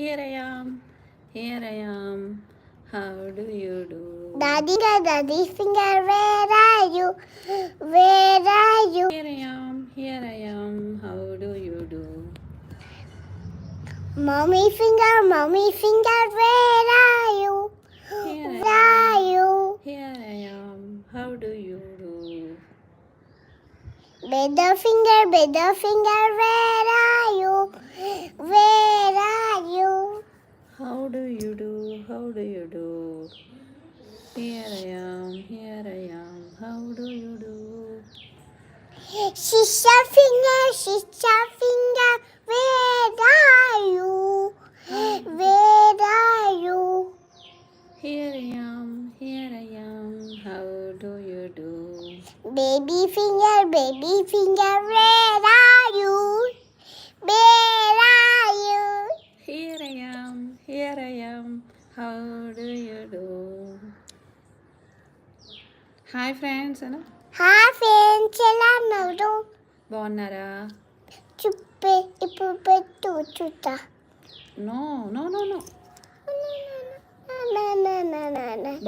Here I am. Here I am. How do you do? Daddy finger, where are you? Where are you? Here I am. Here I am. How do you do? Mommy finger, where are you? Here I Where are you? Here I am. How do you do? Better finger, where are you? Where are you? How do you do? How do you do? Here I am. Here I am. How do you do? Sister finger, where are you? Where are you? Here I am. Here I am. How do you do? Baby finger, where are you? Where are you? Here I am. Here I am. How do you do? Hi friends Anu friends ఎలా ఉన్నారు? బాగున్నారా? చూపే ఇప్పుడు పెట్టు చూస్తా. No no no no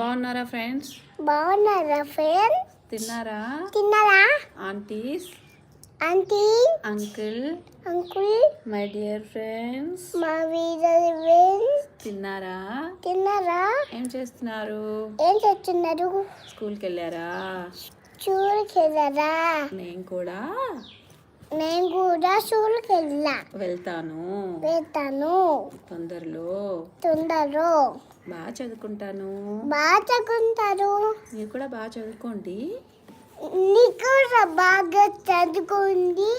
బాగున్నారా friends? బాగున్నారా friends? తిన్నారా? Aunties, aunty, uncle, uncle, my dear friends మా వీధి ఫ్రెండ్స్ తిన్నారా? ఏం చేస్తున్నారు? ఏం చేస్తున్నారు? స్కూల్కి వెళ్ళారా? చూడకెళ్ళరా? నేను కూడా స్కూల్కి వెళ్తాను తొందరలో బాగా చదువుకుంటాను. మీరు కూడా బాగా చదువుకోండి. నీకు కూడా బాగా చదువుకోండి.